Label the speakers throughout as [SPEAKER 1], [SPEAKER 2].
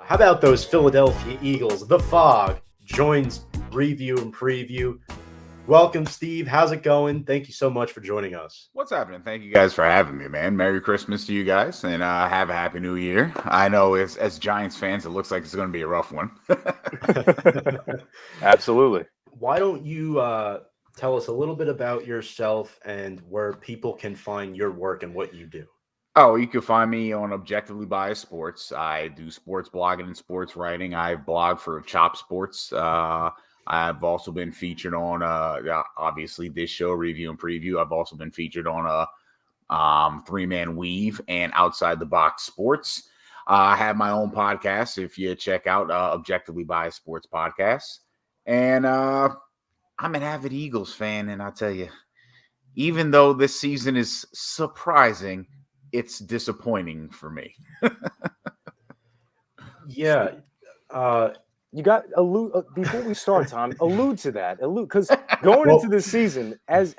[SPEAKER 1] How about those Philadelphia Eagles? The Fog joins review and preview. Welcome, Steve. How's it going? Thank you so much for joining us.
[SPEAKER 2] What's happening? Thank you guys for having me, man. Merry Christmas to you guys, and have a Happy New Year. I know as Giants fans, it looks like it's going to be a rough one.
[SPEAKER 3] Absolutely.
[SPEAKER 1] Why don't you tell us a little bit about yourself and where people can find your work and what you do?
[SPEAKER 2] Oh, you can find me on Objectively Biased Sports. I do sports blogging and sports writing. I blog for Chop Sports. I've also been featured on, obviously, this show, Review and Preview. I've also been featured on Three-Man Weave and Outside the Box Sports. I have my own podcast. If you check out Objectively Biased Sports Podcast. And I'm an avid Eagles fan, and I'll tell you, even though this season is surprising, it's disappointing for me.
[SPEAKER 1] Yeah.
[SPEAKER 3] You got before we start, Tom. Allude to that. Because going into this season, as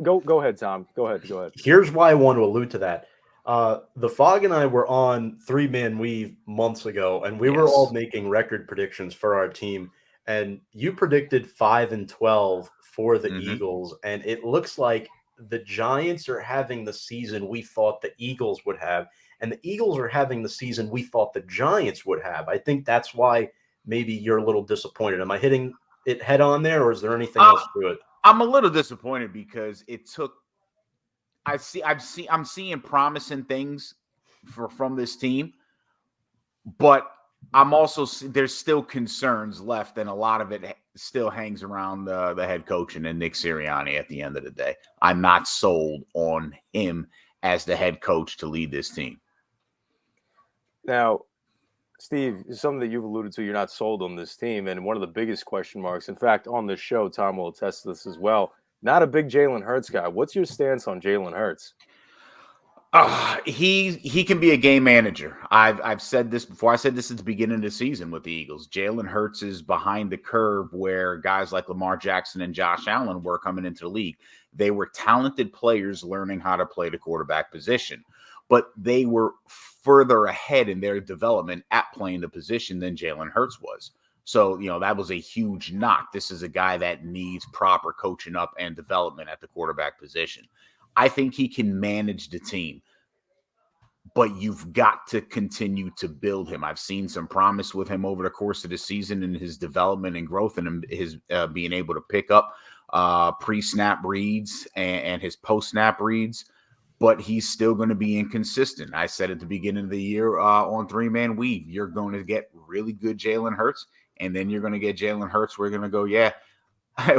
[SPEAKER 3] go ahead, Tom. Go ahead.
[SPEAKER 1] Here's why I want to allude to that. The Fog and I were on Three-Man Weave months ago, and we were all making record predictions for our team. And you predicted 5-12 for the Eagles, and it looks like the Giants are having the season we thought the Eagles would have, and the Eagles are having the season we thought the Giants would have. I think that's why maybe you're a little disappointed. Am I hitting it head on there, or is there anything else to it?
[SPEAKER 2] I'm a little disappointed because it took. I'm seeing promising things from this team, but I'm also there's still concerns left, and a lot of it still hangs around the head coach and Nick Sirianni. At the end of the day, I'm not sold on him as the head coach to lead this team.
[SPEAKER 3] Now, Steve, something that you've alluded to, you're not sold on this team, and one of the biggest question marks. In fact, on this show, Tom will attest to this as well. Not a big Jalen Hurts guy. What's your stance on Jalen Hurts?
[SPEAKER 2] He can be a game manager. I've said this before. I said this at the beginning of the season with the Eagles. Jalen Hurts is behind the curve where guys like Lamar Jackson and Josh Allen were coming into the league. They were talented players learning how to play the quarterback position, but they were further ahead in their development at playing the position than Jalen Hurts was. So, that was a huge knock. This is a guy that needs proper coaching up and development at the quarterback position. I think he can manage the team, but you've got to continue to build him. I've seen some promise with him over the course of the season in his development and growth and his being able to pick up pre-snap reads and his post-snap reads, but he's still going to be inconsistent. I said at the beginning of the year on Three-Man Weave, you're going to get really good Jalen Hurts, and then you're going to get Jalen Hurts. We're going to go,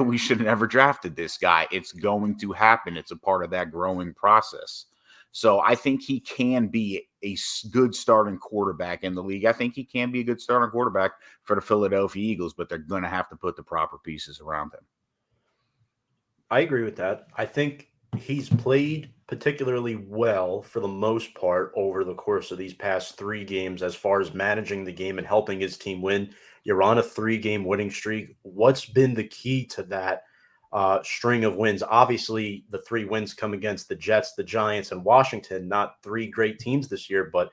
[SPEAKER 2] we should have never drafted this guy. It's going to happen. It's a part of that growing process. So I think he can be a good starting quarterback in the league. I think he can be a good starting quarterback for the Philadelphia Eagles, but they're going to have to put the proper pieces around him.
[SPEAKER 1] I agree with that. I think he's played particularly well for the most part over the course of these past 3 games as far as managing the game and helping his team win. You're on a 3-game winning streak. What's been the key to that string of wins? Obviously, the 3 wins come against the Jets, the Giants, and Washington. Not 3 great teams this year, but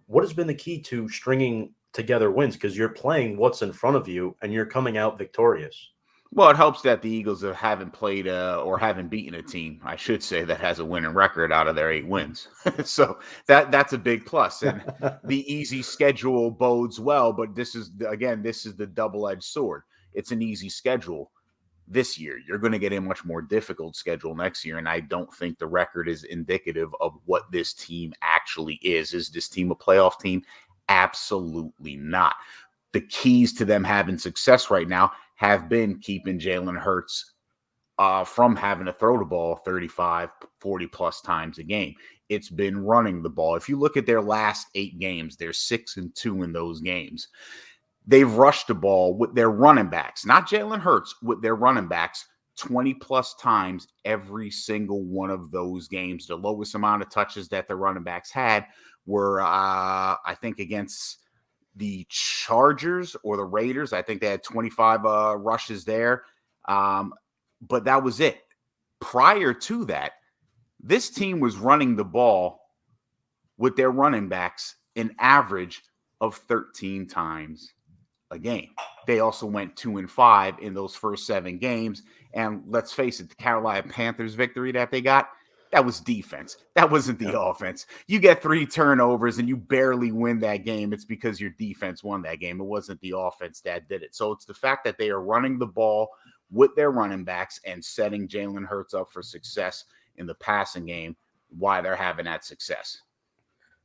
[SPEAKER 1] what has been the key to stringing together wins? Because you're playing what's in front of you, and you're coming out victorious.
[SPEAKER 2] Well, it helps that the Eagles haven't played or haven't beaten a team, I should say, that has a winning record out of their 8 wins. So that's a big plus. And the easy schedule bodes well, but this is the double-edged sword. It's an easy schedule this year. You're going to get a much more difficult schedule next year, and I don't think the record is indicative of what this team actually is. Is this team a playoff team? Absolutely not. The keys to them having success right now have been keeping Jalen Hurts from having to throw the ball 35, 40-plus times a game. It's been running the ball. If you look at their last 8 games, they're 6-2 in those games. They've rushed the ball with their running backs, not Jalen Hurts, with their running backs 20-plus times every single one of those games. The lowest amount of touches that the running backs had were, I think, against the Chargers or the Raiders. I think they had 25 rushes there. But that was it. Prior to that, this team was running the ball with their running backs an average of 13 times a game. They also went 2-5 in those first 7 games. And let's face it, the Carolina Panthers victory that they got, that was defense. That wasn't the offense. You get 3 turnovers and you barely win that game. It's because your defense won that game. It wasn't the offense that did it. So it's the fact that they are running the ball with their running backs and setting Jalen Hurts up for success in the passing game, why they're having that success.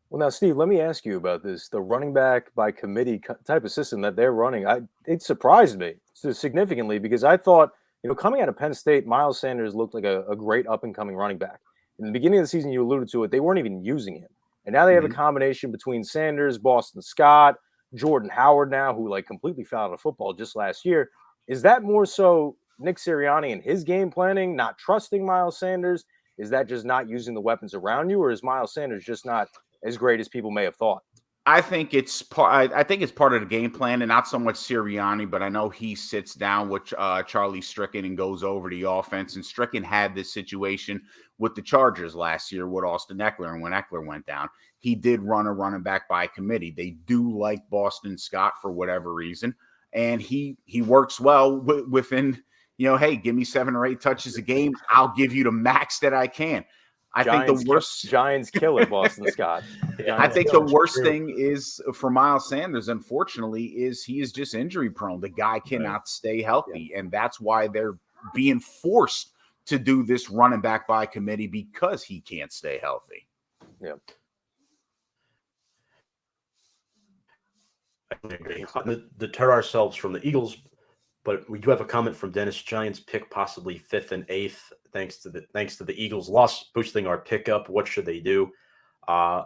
[SPEAKER 3] Well, now, Steve, let me ask you about this. The running back by committee type of system that they're running, it surprised me significantly because I thought, coming out of Penn State, Miles Sanders looked like a great up-and-coming running back. In the beginning of the season, you alluded to it, they weren't even using him. And now they have a combination between Sanders, Boston Scott, Jordan Howard now, who completely fell out of football just last year. Is that more so Nick Sirianni and his game planning, not trusting Miles Sanders? Is that just not using the weapons around you, or is Miles Sanders just not as great as people may have thought?
[SPEAKER 2] I think it's part. I think it's part of the game plan, and not so much Sirianni, but I know he sits down with Charlie Stricken and goes over the offense. And Stricken had this situation with the Chargers last year with Austin Eckler, and when Eckler went down, he did run a running back by committee. They do like Boston Scott for whatever reason, and he works well within. Hey, give me 7 or 8 touches a game. I'll give you the max that I can. I think the worst
[SPEAKER 3] Giants killer Boston Scott.
[SPEAKER 2] I think the worst thing is for Miles Sanders, unfortunately, is he is just injury prone. The guy cannot stay healthy, and that's why they're being forced to do this running back by committee because he can't stay healthy.
[SPEAKER 3] Yeah.
[SPEAKER 1] I agree. Deter ourselves from the Eagles, but we do have a comment from Dennis. Giants pick possibly 5th and 8th. Thanks to the Eagles loss, boosting our pickup. What should they do? I'd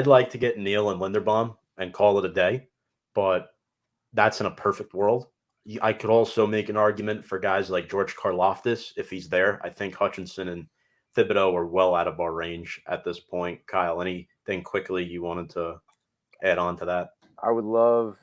[SPEAKER 1] like to get Neal and Linderbaum and call it a day, but that's in a perfect world. I could also make an argument for guys like George Karlaftis if he's there. I think Hutchinson and Thibodeau are well out of our range at this point. Kyle, anything quickly you wanted to add on to that?
[SPEAKER 3] I would love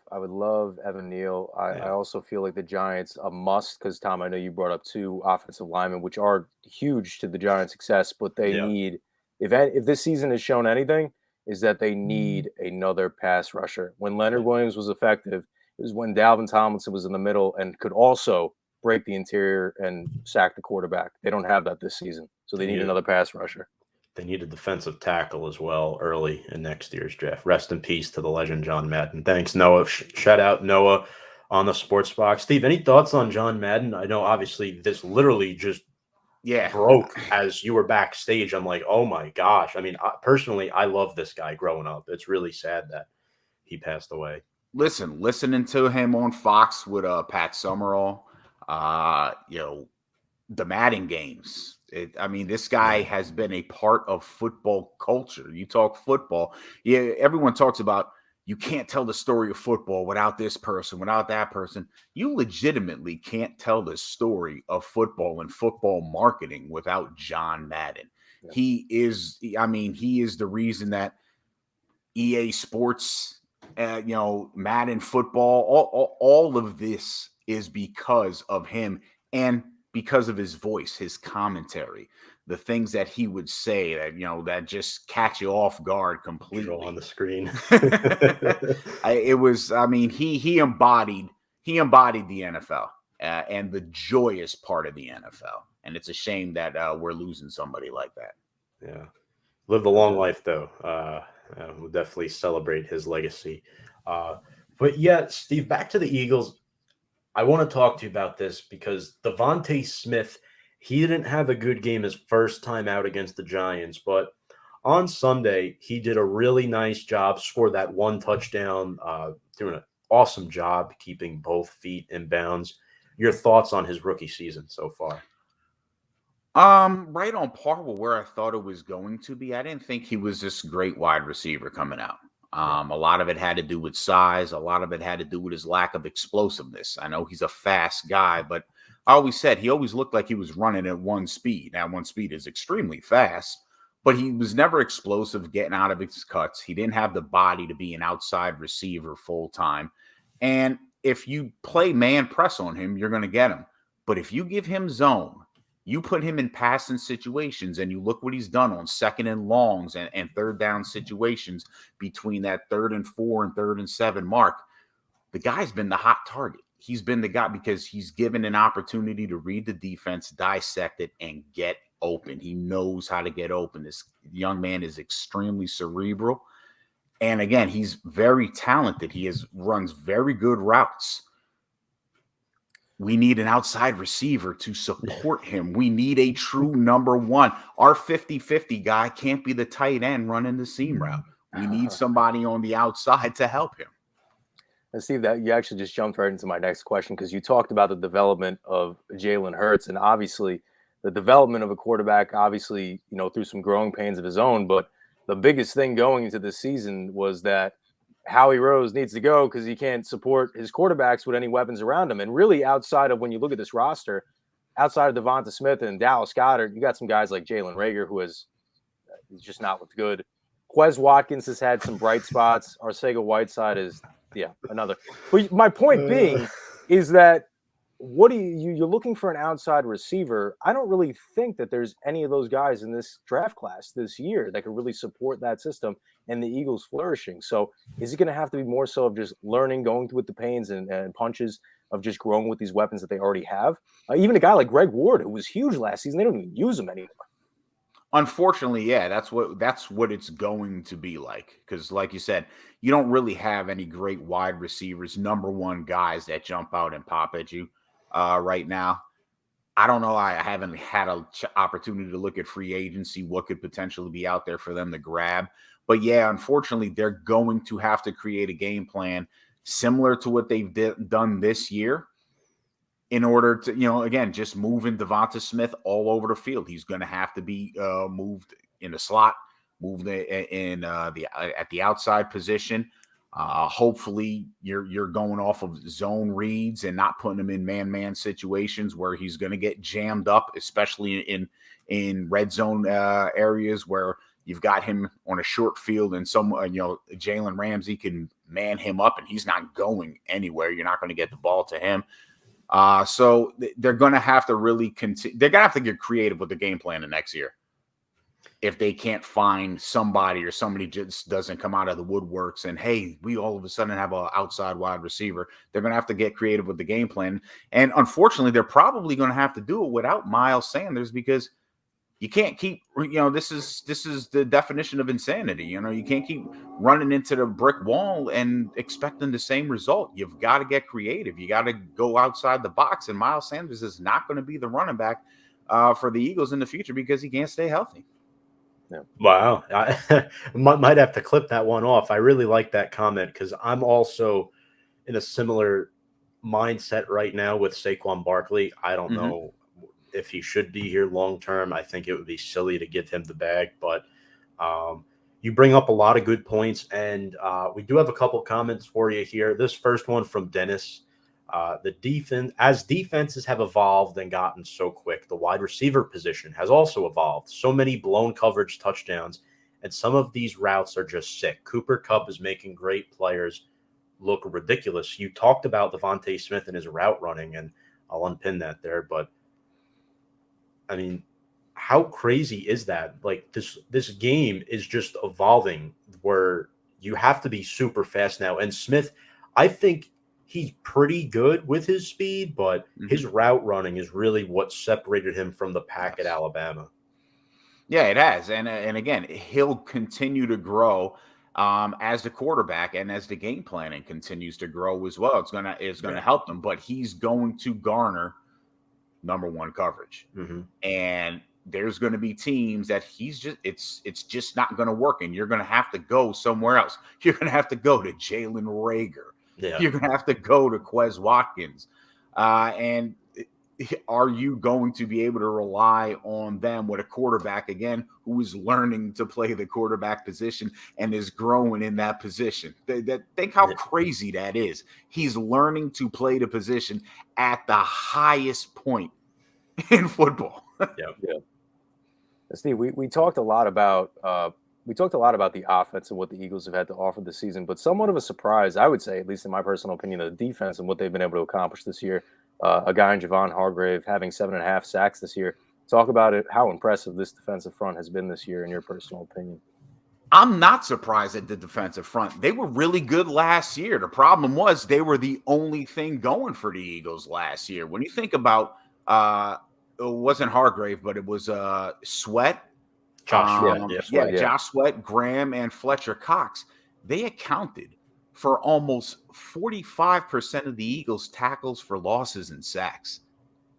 [SPEAKER 3] Evan Neal. I also feel like the Giants a must because, Tom, I know you brought up 2 offensive linemen, which are huge to the Giants' success, but they need, if this season has shown anything, is that they need another pass rusher. When Leonard Williams was effective, it was when Dalvin Tomlinson was in the middle and could also break the interior and sack the quarterback. They don't have that this season, so they need another pass rusher.
[SPEAKER 1] They need a defensive tackle as well early in next year's draft. Rest in peace to the legend John Madden. Thanks, Noah. Shout out Noah on the Sports Box. Steve, any thoughts on John Madden? I know obviously this literally just broke as you were backstage. I'm like, oh my gosh. I mean, personally, I love this guy growing up. It's really sad that he passed away.
[SPEAKER 2] Listening to him on Fox with Pat Summerall, the Madden games. This guy has been a part of football culture. You talk football. Yeah, everyone talks about you can't tell the story of football without this person, without that person. You legitimately can't tell the story of football and football marketing without John Madden. Yeah. He is the reason that EA Sports, Madden football, all of this is because of him and because of his voice, his commentary, the things that he would say that, that just catch you off guard completely.
[SPEAKER 1] Draw on the screen.
[SPEAKER 2] He embodied the NFL and the joyous part of the NFL. And it's a shame that we're losing somebody like that.
[SPEAKER 1] Yeah. Lived a long life, though. We'll definitely celebrate his legacy. But yeah, Steve, back to the Eagles. I want to talk to you about this because Devontae Smith, he didn't have a good game his first time out against the Giants, but on Sunday, he did a really nice job, scored that 1 touchdown, doing an awesome job keeping both feet in bounds. Your thoughts on his rookie season so far?
[SPEAKER 2] Right on par with where I thought it was going to be. I didn't think he was this great wide receiver coming out. A lot of it had to do with size. A lot of it had to do with his lack of explosiveness. I know he's a fast guy, but I always said he always looked like he was running at 1 speed. Now, 1 speed is extremely fast, but he was never explosive getting out of his cuts. He didn't have the body to be an outside receiver full time. And if you play man press on him, you're going to get him. But if you give him zone, You put him in passing situations and you look what he's done on second and longs and third down situations between that 3rd and 4 and 3rd and 7 mark. The guy's been the hot target. He's been the guy because he's given an opportunity to read the defense, dissect it, and get open. He knows how to get open. This young man is extremely cerebral. And again, he's very talented. He runs very good routes. We need an outside receiver to support him. We need a true number one. Our 50-50 guy can't be the tight end running the seam route. We need somebody on the outside to help him.
[SPEAKER 3] And Steve, that you actually just jumped right into my next question, because you talked about the development of Jalen Hurts, and obviously the development of a quarterback, obviously, through some growing pains of his own. But the biggest thing going into this season was that Howie Rose needs to go because he can't support his quarterbacks with any weapons around him. And really, outside of when you look at this roster, outside of Devonta Smith and Dallas Goedert, you got some guys like Jalen Reagor, who he's just not looked good. Quez Watkins has had some bright spots. Arcega Whiteside is, another. But my point being is that you're looking for an outside receiver. I don't really think that there's any of those guys in this draft class this year that could really support that system and the Eagles flourishing. So is it going to have to be more so of just learning, going through with the pains and punches of just growing with these weapons that they already have? Even a guy like Greg Ward, who was huge last season, they don't even use him anymore.
[SPEAKER 2] Unfortunately, yeah, that's what it's going to be like. Because like you said, you don't really have any great wide receivers, number one guys that jump out and pop at you right now. I don't know. I haven't had an opportunity to look at free agency, what could potentially be out there for them to grab. But yeah, unfortunately, they're going to have to create a game plan similar to what they've done this year in order to, again, just moving Devonta Smith all over the field. He's going to have to be moved in the slot, moved in at the outside position. Hopefully you're going off of zone reads and not putting him in man-man situations where he's going to get jammed up, especially in red zone areas where you've got him on a short field and Jalen Ramsey can man him up and he's not going anywhere. You're not going to get the ball to him. So they're going to have to really they're going to have to get creative with the game plan the next year. If they can't find somebody or somebody just doesn't come out of the woodworks and, hey, we all of a sudden have an outside wide receiver, they're going to have to get creative with the game plan. And unfortunately, they're probably going to have to do it without Miles Sanders because you can't keep, this is the definition of insanity. You can't keep running into the brick wall and expecting the same result. You've got to get creative. You got to go outside the box. And Miles Sanders is not going to be the running back for the Eagles in the future because he can't stay healthy.
[SPEAKER 1] Yeah. Wow. I might have to clip that one off. I really like that comment because I'm also in a similar mindset right now with Saquon Barkley. I don't know if he should be here long term. I think it would be silly to give him the bag, but you bring up a lot of good points, and we do have a couple comments for you here. This first one from Dennis. The defenses have evolved and gotten so quick, the wide receiver position has also evolved. So many blown coverage touchdowns, and some of these routes are just sick. Cooper Kupp is making great players look ridiculous. You talked about Devonta Smith and his route running, and I'll unpin that there, but I mean, how crazy is that? Like this game is just evolving where you have to be super fast now. And Smith, I think he's pretty good with his speed, but his route running is really what separated him from the pack at Alabama.
[SPEAKER 2] Yeah, it has. And again, he'll continue to grow as the quarterback and as the game planning continues to grow as well. It's gonna help them, but he's going to garner number one coverage. And there's going to be teams that it's just not going to work. And you're going to have to go somewhere else. You're going to have to go to Jalen Reagor. Yeah. You're going to have to go to Quez Watkins. And are you going to be able to rely on them with a quarterback, again, who is learning to play the quarterback position and is growing in that position? Think how crazy that is. He's learning to play the position at the highest point in football.
[SPEAKER 3] Yeah. Steve, we talked a lot about the offense and what the Eagles have had to offer this season, but somewhat of a surprise, I would say, at least in my personal opinion, the defense and what they've been able to accomplish this year. A guy in Javon Hargrave having 7.5 sacks this year. Talk about it, how impressive this defensive front has been this year, in your personal opinion.
[SPEAKER 2] I'm not surprised at the defensive front. They were really good last year. The problem was they were the only thing going for the Eagles last year. When you think about it wasn't Hargrave, but it was Sweat.
[SPEAKER 1] Josh Sweat,
[SPEAKER 3] Sweat, yeah.
[SPEAKER 2] Josh Sweat, Graham, and Fletcher Cox. They accounted for almost 45% of the Eagles' tackles for losses and sacks.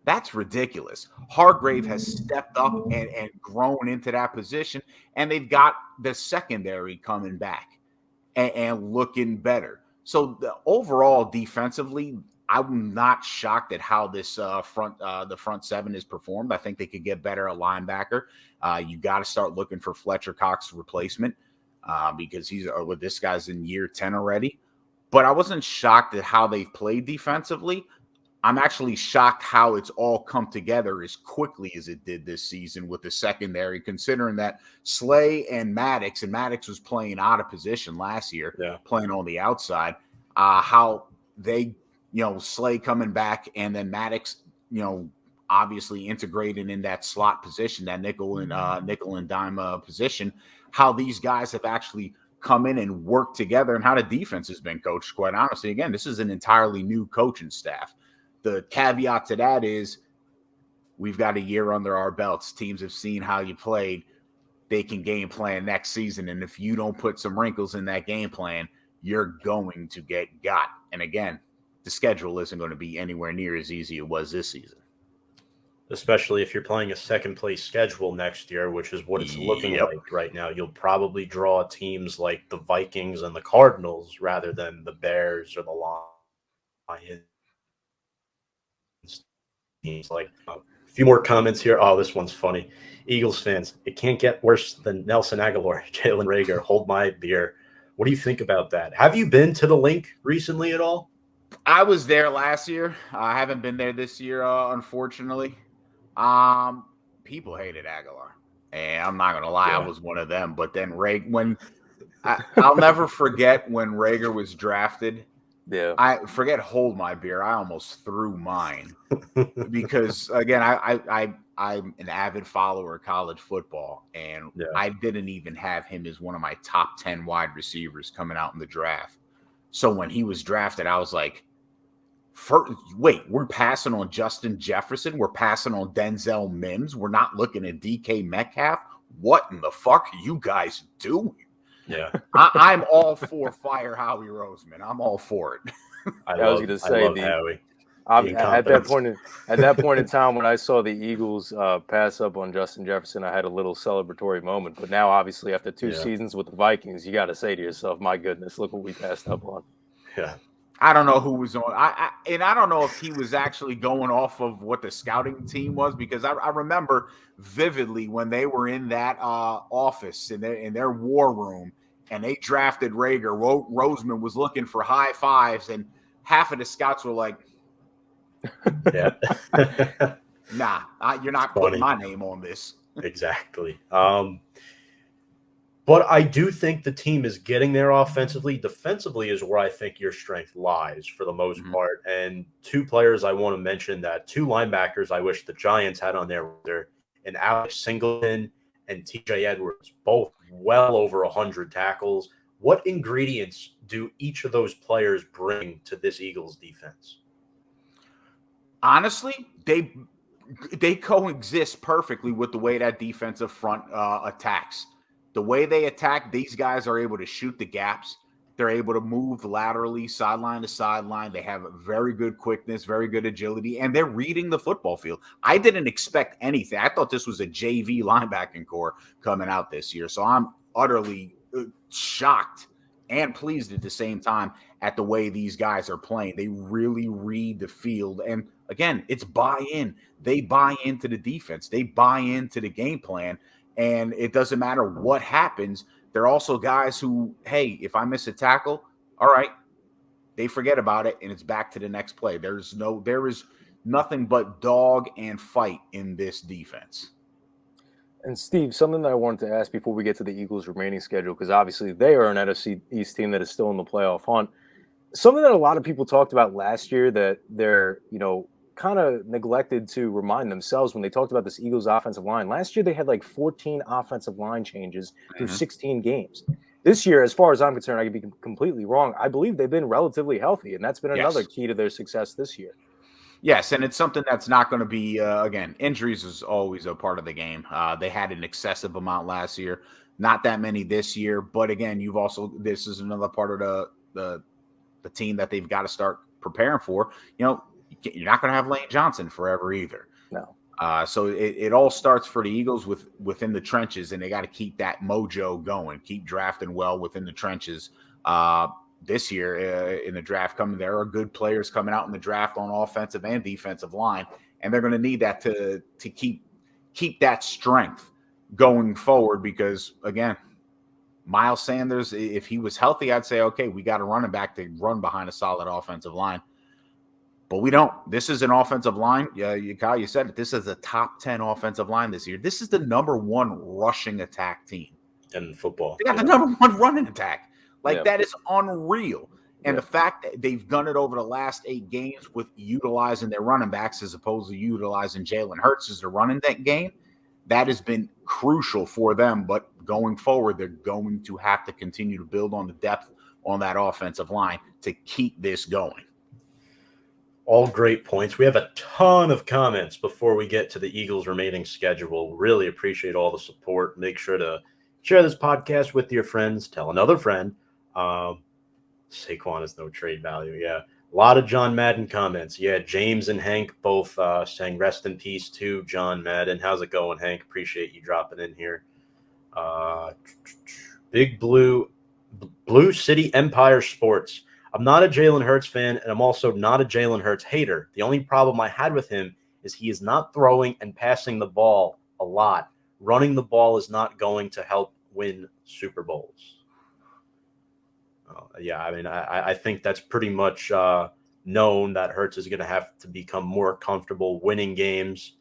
[SPEAKER 2] That's ridiculous. Hargrave has stepped up and grown into that position, and they've got the secondary coming back and looking better. So the overall defensively, I'm not shocked at how this the front seven is performed. I think they could get better at linebacker. You got to start looking for Fletcher Cox's replacement because this guy's in year 10 already. But I wasn't shocked at how they've played defensively. I'm actually shocked how it's all come together as quickly as it did this season with the secondary, considering that Slay and Maddox was playing out of position last year, playing on the outside, how they, Slay coming back and then Maddox, obviously integrated in that slot position, that nickel and dime position, how these guys have actually come in and worked together and how the defense has been coached. Quite honestly, again, this is an entirely new coaching staff. The caveat to that is we've got a year under our belts. Teams have seen how you played. They can game plan next season. And if you don't put some wrinkles in that game plan, you're going to get got. And again, the schedule isn't going to be anywhere near as easy as it was this season.
[SPEAKER 1] Especially if you're playing a second-place schedule next year, which is what it's looking like right now. You'll probably draw teams like the Vikings and the Cardinals rather than the Bears or the Lions. Like a few more comments here. Oh, this one's funny. Eagles fans, it can't get worse than Nelson Aguilar, Jalen Reagor. Hold my beer. What do you think about that? Have you been to the link recently at all?
[SPEAKER 2] I was there last year. I haven't been there this year, unfortunately. People hated Aguilar, and I'm not gonna lie, I was one of them. But then I'll never forget when Reagor was drafted.
[SPEAKER 3] Yeah,
[SPEAKER 2] I forget hold my beer. I almost threw mine because again, I'm an avid follower of college football, and I didn't even have him as one of my top 10 wide receivers coming out in the draft. So when he was drafted, I was like, wait, we're passing on Justin Jefferson. We're passing on Denzel Mims. We're not looking at DK Metcalf. What in the fuck are you guys doing?
[SPEAKER 1] Yeah,
[SPEAKER 2] I'm all for fire Howie Roseman. I'm all for it.
[SPEAKER 3] I was going to say
[SPEAKER 1] Howie.
[SPEAKER 3] At that point in time when I saw the Eagles pass up on Justin Jefferson, I had a little celebratory moment. But now, obviously, after two seasons with the Vikings, you got to say to yourself, "My goodness, look what we passed up on."
[SPEAKER 1] Yeah.
[SPEAKER 2] I don't know who was on. I don't know if he was actually going off of what the scouting team was, because I remember vividly when they were in that office in their war room and they drafted Reagor. Roseman was looking for high fives, and half of the scouts were like,
[SPEAKER 1] "Yeah,
[SPEAKER 2] nah, you're not putting my name on this."
[SPEAKER 1] Exactly. But I do think the team is getting there offensively. Defensively is where I think your strength lies for the most part. And two players I want to mention, that two linebackers I wish the Giants had on there, and Alex Singleton and TJ Edwards, both well over 100 tackles. What ingredients do each of those players bring to this Eagles defense?
[SPEAKER 2] Honestly, they coexist perfectly with the way that defensive front attacks. The way they attack, these guys are able to shoot the gaps. They're able to move laterally, sideline to sideline. They have very good quickness, very good agility, and they're reading the football field. I didn't expect anything. I thought this was a JV linebacking core coming out this year. So I'm utterly shocked and pleased at the same time at the way these guys are playing. They really read the field. And again, it's buy-in. They buy into the defense. They buy into the game plan. And it doesn't matter what happens. They're also guys who, hey, if I miss a tackle, all right, they forget about it and it's back to the next play. There is nothing but dog and fight in this defense.
[SPEAKER 3] And Steve, something that I wanted to ask before we get to the Eagles' remaining schedule, because obviously they are an NFC East team that is still in the playoff hunt. Something that a lot of people talked about last year, that they're, kind of neglected to remind themselves when they talked about this Eagles offensive line. Last year, they had like 14 offensive line changes through 16 games. This year, as far as I'm concerned, I could be completely wrong. I believe they've been relatively healthy, and that's been another key to their success this year.
[SPEAKER 2] Yes, and it's something that's not going to be, again, injuries is always a part of the game. They had an excessive amount last year, not that many this year. But again, this is another part of the team that they've got to start preparing for. You're not going to have Lane Johnson forever either.
[SPEAKER 3] No.
[SPEAKER 2] So it all starts for the Eagles within the trenches, and they got to keep that mojo going, keep drafting well within the trenches. This year in the draft there are good players coming out in the draft on offensive and defensive line, and they're going to need that to keep that strength going forward. Because again, Miles Sanders, if he was healthy, I'd say, okay, we got a running back to run behind a solid offensive line. But we don't. This is an offensive line. Yeah, Kyle, you said it. This is a top 10 offensive line this year. This is the number 1 rushing attack team
[SPEAKER 1] in football.
[SPEAKER 2] They got the number 1 running attack. That is unreal. And the fact that they've done it over the last 8 games with utilizing their running backs as opposed to utilizing Jalen Hurts as the running that game, that has been crucial for them. But going forward, they're going to have to continue to build on the depth on that offensive line to keep this going.
[SPEAKER 1] All great points. We have a ton of comments before we get to the Eagles' remaining schedule. Really appreciate all the support. Make sure to share this podcast with your friends. Tell another friend. Saquon is no trade value. Yeah. A lot of John Madden comments. Yeah. James and Hank both saying rest in peace to John Madden. How's it going, Hank? Appreciate you dropping in here. Big Blue City Empire Sports. I'm not a Jalen Hurts fan, and I'm also not a Jalen Hurts hater. The only problem I had with him is he is not throwing and passing the ball a lot. Running the ball is not going to help win Super Bowls. I think that's pretty much known that Hurts is going to have to become more comfortable winning games.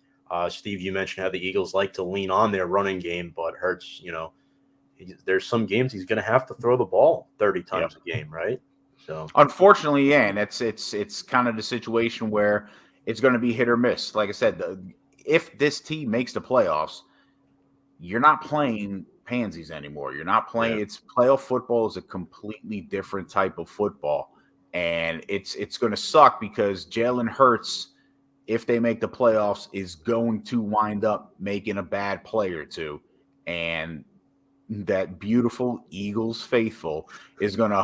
[SPEAKER 1] Steve, you mentioned how the Eagles like to lean on their running game, but Hurts, there's some games he's going to have to throw the ball 30 times a game, right? So
[SPEAKER 2] unfortunately, and it's kind of the situation where it's going to be hit or miss. Like I said, if this team makes the playoffs, you're not playing pansies anymore. You're not playing. It's playoff football is a completely different type of football, and it's going to suck because Jalen Hurts, if they make the playoffs, is going to wind up making a bad play or two, and that beautiful Eagles faithful is gonna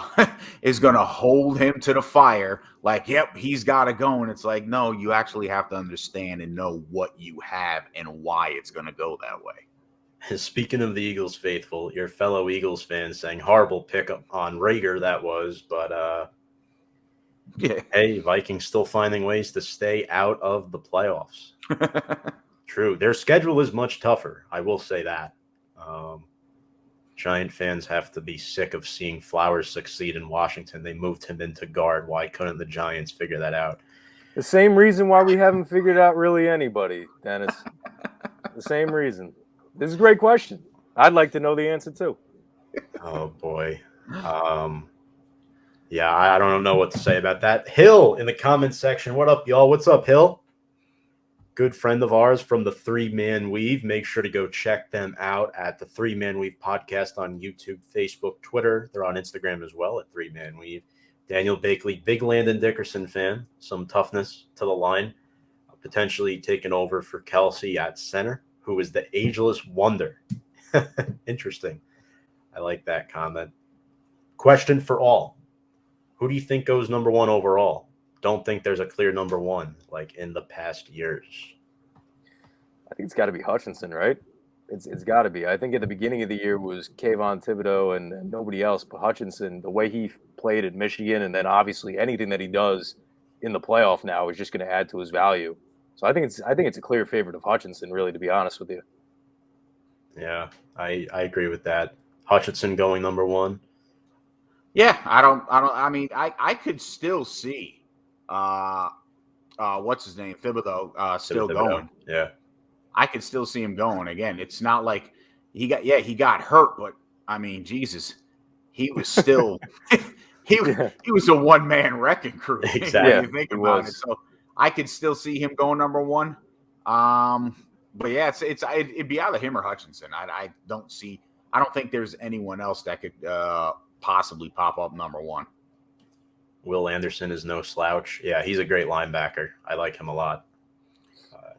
[SPEAKER 2] hold him to the fire. Like, yep, he's got to go, and it's like, no, you actually have to understand and know what you have and why it's going to go that way.
[SPEAKER 1] Speaking of the Eagles faithful, your fellow Eagles fans saying horrible pickup on Rager that was, but hey, Vikings still finding ways to stay out of the playoffs. True. Their schedule is much tougher. I will say that. Giant fans have to be sick of seeing Flowers succeed in Washington. They moved him into guard. Why couldn't the Giants figure that out?
[SPEAKER 3] The same reason why we haven't figured out really anybody, Dennis. The same reason. This is a great question. I'd like to know the answer too.
[SPEAKER 1] Oh boy. Yeah, I don't know what to say about that. Hill in the comments section. What up, y'all? What's up, Hill? Good friend of ours from the 3-Man Weave. Make sure to go check them out at the 3-Man Weave podcast on YouTube, Facebook, Twitter. They're on Instagram as well at 3-Man Weave. Daniel Bakley, big Landon Dickerson fan. Some toughness to the line. Potentially taking over for Kelsey at center, who is the ageless wonder. Interesting. I like that comment. Question for all. Who do you think goes number 1 overall? Don't think there's a clear number 1 like in the past years.
[SPEAKER 3] I think it's got to be Hutchinson, right? It's got to be. I think at the beginning of the year was Kayvon Thibodeau and nobody else, but Hutchinson, the way he played at Michigan, and then obviously anything that he does in the playoff now is just going to add to his value. So I think it's a clear favorite of Hutchinson, really, to be honest with you.
[SPEAKER 1] Yeah, I agree with that. Hutchinson going number 1.
[SPEAKER 2] Yeah, I mean, I could still see what's his name? Thibodeau still going.
[SPEAKER 1] Yeah.
[SPEAKER 2] I could still see him going. Again, it's not like he got hurt, but I mean, Jesus, he was still he was a one-man wrecking crew.
[SPEAKER 1] Exactly.
[SPEAKER 2] You think about it. So I could still see him going number one. But yeah, it'd be either him or Hutchinson. I don't think there's anyone else that could possibly pop up number one.
[SPEAKER 1] Will Anderson is no slouch. Yeah, he's a great linebacker. I like him a lot.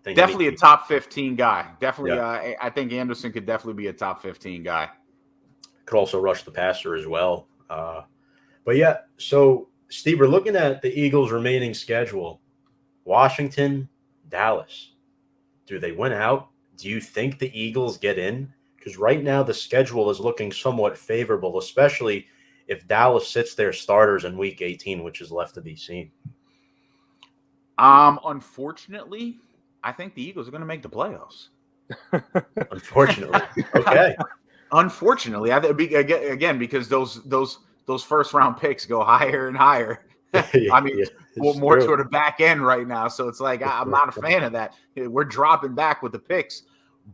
[SPEAKER 2] Definitely a top 15 guy. Definitely,
[SPEAKER 1] yeah.
[SPEAKER 2] I think Anderson could definitely be a top 15 guy.
[SPEAKER 1] Could also rush the passer as well. But yeah, so Steve, we're looking at the Eagles' remaining schedule. Washington, Dallas. Do they win out? Do you think the Eagles get in? Because right now the schedule is looking somewhat favorable, especially if Dallas sits their starters in Week 18, which is left to be seen.
[SPEAKER 2] Unfortunately, I think the Eagles are going to make the playoffs.
[SPEAKER 1] Unfortunately, okay.
[SPEAKER 2] Unfortunately, again because those first round picks go higher and higher. I mean, more toward the back end right now. So it's like I'm not a fan of that. We're dropping back with the picks,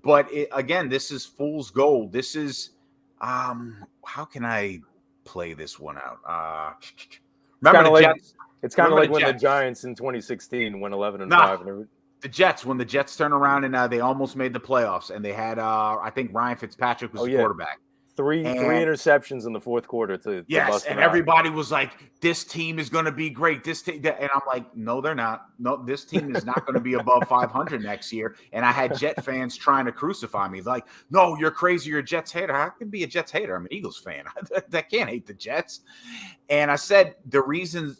[SPEAKER 2] but again, this is fool's gold. This is how can I play this one out? Remember the Jets?
[SPEAKER 3] It's kind of like when the Giants in 2016 went 11-5.
[SPEAKER 2] The Jets, when the Jets turned around and they almost made the playoffs, and they had I think Ryan Fitzpatrick was the quarterback.
[SPEAKER 3] Three interceptions in the fourth quarter to bust
[SPEAKER 2] and everybody was like, "This team is going to be great." And I'm like, "No, they're not. No, this team is not going to be above 500 next year." And I had Jet fans trying to crucify me, like, "No, you're crazy. You're a Jets hater." How can I be a Jets hater? I'm an Eagles fan. I can't hate the Jets. And I said the reason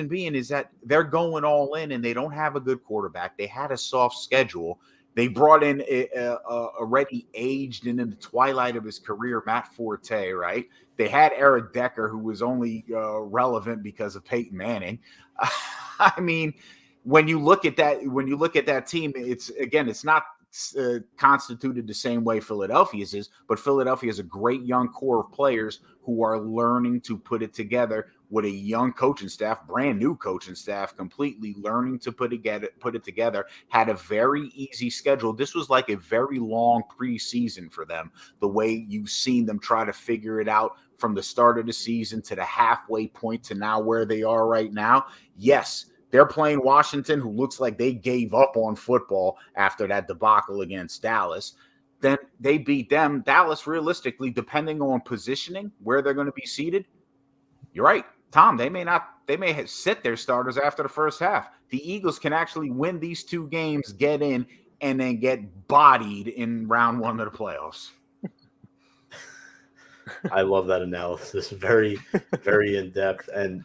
[SPEAKER 2] being is that they're going all in, and they don't have a good quarterback. They had a soft schedule. They brought in already aged and in the twilight of his career, Matt Forte, right? They had Eric Decker, who was only relevant because of Peyton Manning. I mean, when you look at that team, it's not constituted the same way Philadelphia's is, but Philadelphia has a great young core of players who are learning to put it together with a young coaching staff, brand new coaching staff, completely learning to put it together, had a very easy schedule. This was like a very long preseason for them, the way you've seen them try to figure it out from the start of the season to the halfway point to now where they are right now. Yes, they're playing Washington, who looks like they gave up on football after that debacle against Dallas. Then they beat them. Dallas, realistically, depending on positioning, where they're going to be seated, you're right, Tom, they may sit their starters after the first half. The Eagles can actually win these two games, get in, and then get bodied in round one of the playoffs.
[SPEAKER 1] I love that analysis. Very, very in-depth. And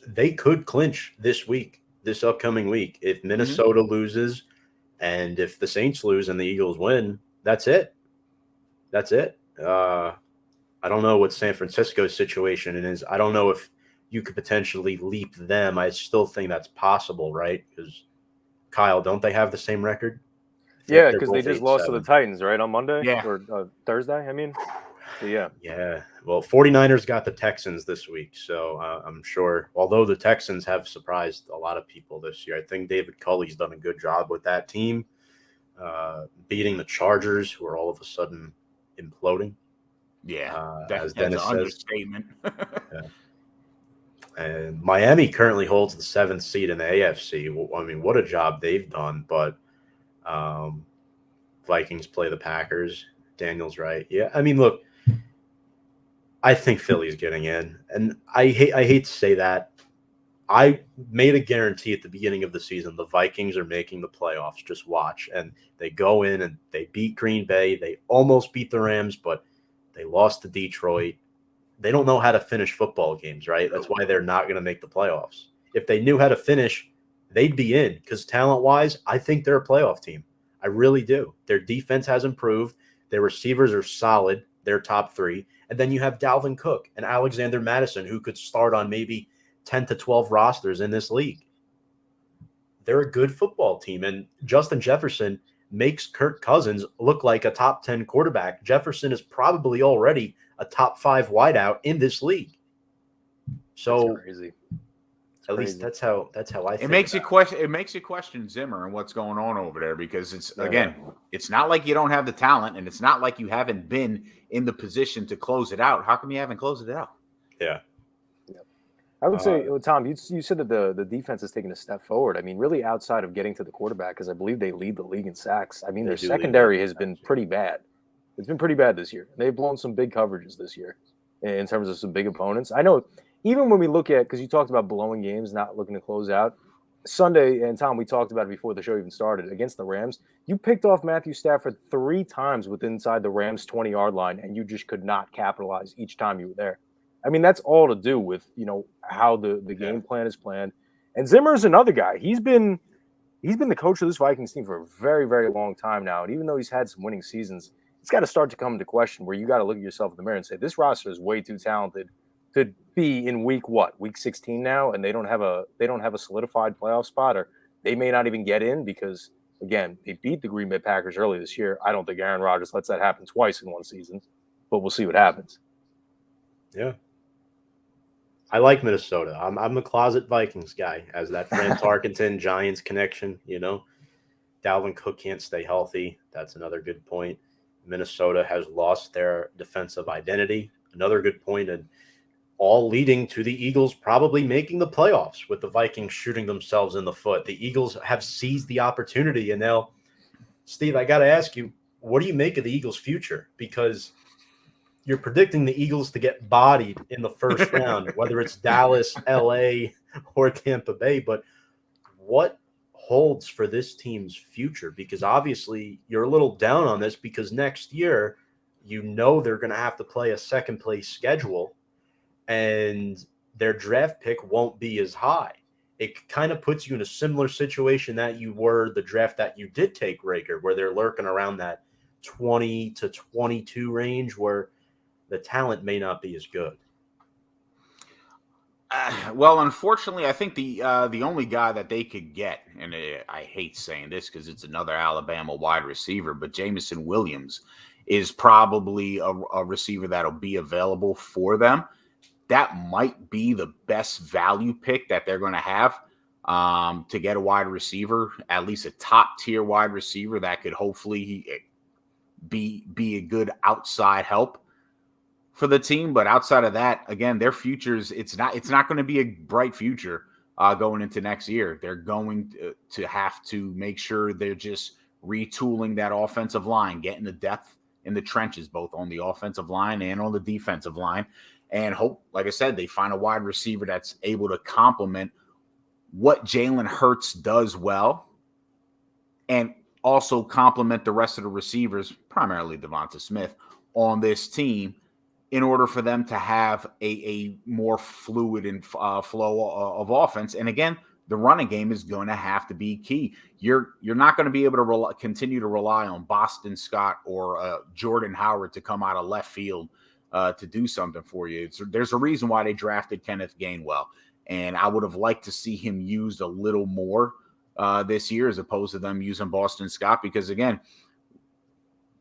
[SPEAKER 1] they could clinch this upcoming week. If Minnesota loses and if the Saints lose and the Eagles win, that's it. That's it. I don't know what San Francisco's situation is. I don't know if you could potentially leap them. I still think that's possible, right? Because, Kyle, don't they have the same record?
[SPEAKER 3] Yeah, because they just lost to the Titans, right, on Monday?
[SPEAKER 2] Yeah.
[SPEAKER 3] Or Thursday, I mean. So, yeah.
[SPEAKER 1] Yeah. Well, 49ers got the Texans this week, so I'm sure, although the Texans have surprised a lot of people this year, I think David Culley's done a good job with that team, beating the Chargers, who are all of a sudden imploding.
[SPEAKER 2] Yeah,
[SPEAKER 1] as
[SPEAKER 2] that's
[SPEAKER 1] Dennis
[SPEAKER 2] an
[SPEAKER 1] says.
[SPEAKER 2] understatement.
[SPEAKER 1] Yeah. And Miami currently holds the 7th seed in the AFC. I mean, what a job they've done. But Vikings play the Packers. Daniel's right. Yeah, I mean, look, I think Philly's getting in. And I hate to say that. I made a guarantee at the beginning of the season the Vikings are making the playoffs. Just watch. And they go in and they beat Green Bay. They almost beat the Rams, but they lost to Detroit. They don't know how to finish football games, right? That's why they're not going to make the playoffs. If they knew how to finish, they'd be in because talent-wise, I think they're a playoff team. I really do. Their defense has improved. Their receivers are solid. They're top 3. And then you have Dalvin Cook and Alexander Madison, who could start on maybe 10 to 12 rosters in this league. They're a good football team. And Justin Jefferson makes Kirk Cousins look like a top 10 quarterback. Jefferson is probably already a top 5 wideout in this league. So
[SPEAKER 3] that's crazy.
[SPEAKER 1] At least that's how I think.
[SPEAKER 2] It makes you question Zimmer and what's going on over there because it's not like you don't have the talent and it's not like you haven't been in the position to close it out. How come you haven't closed it out?
[SPEAKER 1] Yeah.
[SPEAKER 3] I would say, Tom, you said that the defense has taken a step forward. I mean, really outside of getting to the quarterback, because I believe they lead the league in sacks. I mean,
[SPEAKER 1] They
[SPEAKER 3] their
[SPEAKER 1] do lead the
[SPEAKER 3] secondary
[SPEAKER 1] league in
[SPEAKER 3] has been
[SPEAKER 1] sacks.
[SPEAKER 3] pretty bad. It's been pretty bad this year. They've blown some big coverages this year in terms of some big opponents. I know even when we look at, because you talked about blowing games, not looking to close out, Sunday, and Tom, we talked about it before the show even started, against the Rams, you picked off Matthew Stafford 3 times with inside the Rams' 20-yard line, and you just could not capitalize each time you were there. I mean, that's all to do with, how the game plan is planned. And Zimmer's another guy. He's been the coach of this Vikings team for a very, very long time now. And even though he's had some winning seasons, it's got to start to come into question where you got to look at yourself in the mirror and say, this roster is way too talented to be in week 16 now, and they don't have a solidified playoff spot, or they may not even get in because, again, they beat the Green Bay Packers early this year. I don't think Aaron Rodgers lets that happen twice in one season, but we'll see what happens.
[SPEAKER 1] Yeah. I like Minnesota. I'm a closet Vikings guy, as that Fran Tarkenton Giants connection, Dalvin Cook can't stay healthy. That's another good point. Minnesota has lost their defensive identity. Another good point, and all leading to the Eagles probably making the playoffs with the Vikings shooting themselves in the foot. The Eagles have seized the opportunity, and now, Steve, I got to ask you, what do you make of the Eagles' future? Because you're predicting the Eagles to get bodied in the first round, whether it's Dallas, LA, or Tampa Bay. But what holds for this team's future? Because obviously you're a little down on this because next year, they're going to have to play a second place schedule and their draft pick won't be as high. It kind of puts you in a similar situation that you were the draft that you did take, Rager, where they're lurking around that 20 to 22 range where the talent may not be as good.
[SPEAKER 2] Well, unfortunately, I think the only guy that they could get, and I hate saying this because it's another Alabama wide receiver, but Jameson Williams is probably a receiver that'll be available for them. That might be the best value pick that they're going to have to get a wide receiver, at least a top tier wide receiver that could hopefully be a good outside help for the team. But outside of that, again, their futures, it's not going to be a bright future going into next year. They're going to have to make sure they're just retooling that offensive line, getting the depth in the trenches, both on the offensive line and on the defensive line. And hope, like I said, they find a wide receiver that's able to complement what Jalen Hurts does well and also complement the rest of the receivers, primarily Devonta Smith, on this team in order for them to have a more fluid and flow of offense. And again, the running game is going to have to be key. You're not going to be able to continue to rely on Boston Scott or Jordan Howard to come out of left field to do something for you. There's a reason why they drafted Kenneth Gainwell, and I would have liked to see him used a little more this year as opposed to them using Boston Scott, because again,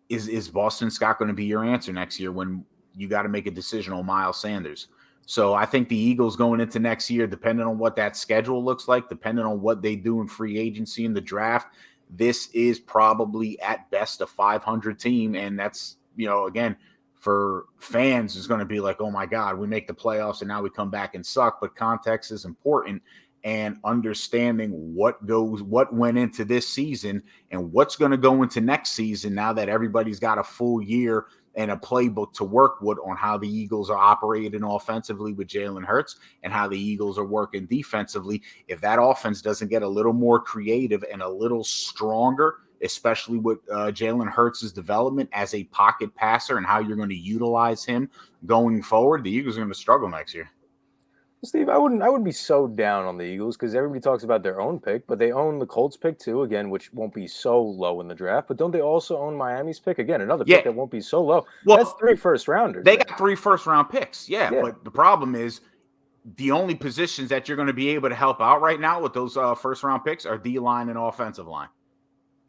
[SPEAKER 2] is Boston Scott going to be your answer next year when you got to make a decision on Miles Sanders? So I think the Eagles going into next year, depending on what that schedule looks like, depending on what they do in free agency in the draft, this is probably at best a 500 team. And that's, again, for fans is going to be like, oh my God, we make the playoffs and now we come back and suck. But context is important, and understanding what went into this season and what's going to go into next season now that everybody's got a full year and a playbook to work with on how the Eagles are operating offensively with Jalen Hurts and how the Eagles are working defensively. If that offense doesn't get a little more creative and a little stronger, especially with Jalen Hurts' development as a pocket passer and how you're going to utilize him going forward, the Eagles are going to struggle next year.
[SPEAKER 3] Steve, I wouldn't be so down on the Eagles because everybody talks about their own pick, but they own the Colts pick too, again, which won't be so low in the draft. But don't they also own Miami's pick? Again, another pick that won't be so low.
[SPEAKER 2] Well,
[SPEAKER 3] that's 3 first-rounders.
[SPEAKER 2] They got 3 first-round picks, but the problem is the only positions that you're going to be able to help out right now with those first-round picks are D-line and offensive line.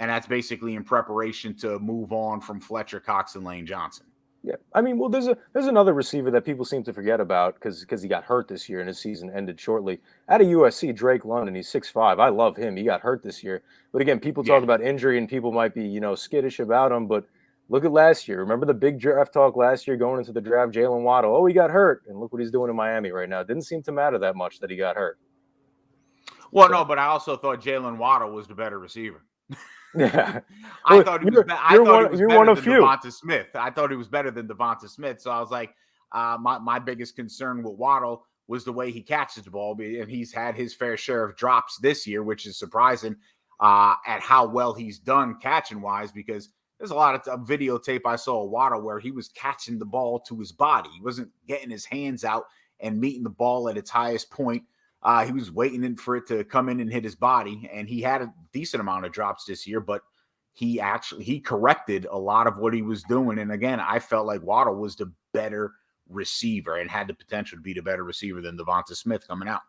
[SPEAKER 2] And that's basically in preparation to move on from Fletcher Cox and Lane Johnson.
[SPEAKER 3] Yeah, I mean, well, there's another receiver that people seem to forget about because he got hurt this year and his season ended shortly. Out of USC, Drake London, he's 6'5". I love him. He got hurt this year, but again, people talk about injury and people might be skittish about him. But Look at last year. Remember the big draft talk last year going into the draft? Jalen Waddle. Oh, he got hurt, and look what he's doing in Miami right now. It didn't seem to matter that much that he got hurt.
[SPEAKER 2] Well, no, but I also thought Jalen Waddle was the better receiver.
[SPEAKER 3] Yeah,
[SPEAKER 2] I thought he was. I thought he was better than Devonta Smith. I thought he was better than Devonta Smith. So I was like, my biggest concern with Waddle was the way he catches the ball, and he's had his fair share of drops this year, which is surprising at how well he's done catching wise. Because there's a lot of videotape I saw of Waddle where he was catching the ball to his body. He wasn't getting his hands out and meeting the ball at its highest point. He was waiting for it to come in and hit his body, and he had a decent amount of drops this year, but he corrected a lot of what he was doing. And again, I felt like Waddle was the better receiver and had the potential to be the better receiver than Devonta Smith coming out.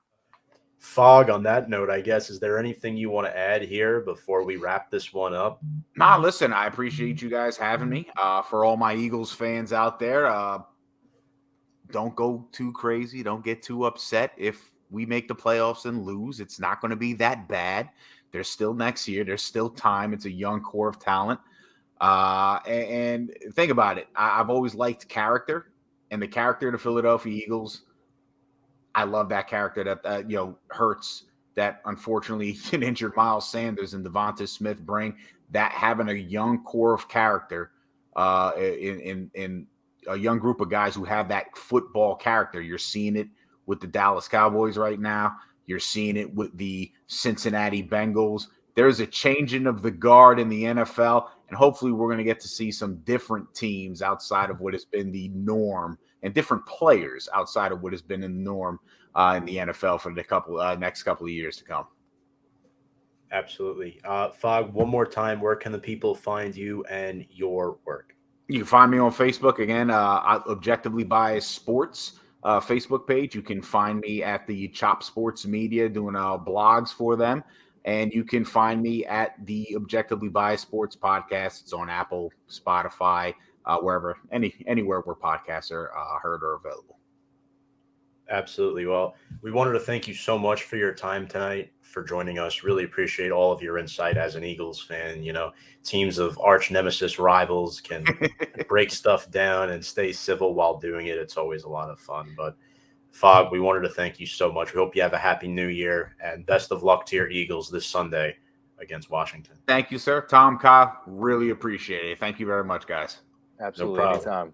[SPEAKER 1] Fog, on that note, I guess, is there anything you want to add here before we wrap this one up?
[SPEAKER 2] Nah, listen, I appreciate you guys having me. For all my Eagles fans out there, don't go too crazy. Don't get too upset if we make the playoffs and lose. It's not going to be that bad. There's still next year. There's still time. It's a young core of talent. And think about it. I've always liked character, and the character of the Philadelphia Eagles, I love that character that, Hurts, that unfortunately an injured Miles Sanders and Devonta Smith bring, that having a young core of character in a young group of guys who have that football character. You're seeing it with the Dallas Cowboys right now. You're seeing it with the Cincinnati Bengals. There's a changing of the guard in the NFL, and hopefully we're going to get to see some different teams outside of what has been the norm, and different players outside of what has been the norm in the NFL for the next couple of years to come.
[SPEAKER 1] Absolutely. Fog, one more time, where can the people find you and your work?
[SPEAKER 2] You can find me on Facebook, again, Objectively Biased Sports Facebook page. You can find me at the Chop Sports Media doing blogs for them. And you can find me at the Objectively Biased Sports Podcast. It's on Apple, Spotify, wherever, anywhere where podcasts are heard or available.
[SPEAKER 1] Absolutely. Well, we wanted to thank you so much for your time tonight, for joining us. Really appreciate all of your insight as an Eagles fan. Teams of arch nemesis rivals can break stuff down and stay civil while doing it. It's always a lot of fun. But Fog, we wanted to thank you so much. We hope you have a happy new year, and best of luck to your Eagles this Sunday against Washington.
[SPEAKER 2] Thank you, sir. Tom, Kyle, really appreciate it. Thank you very much, guys.
[SPEAKER 3] Absolutely. Anytime.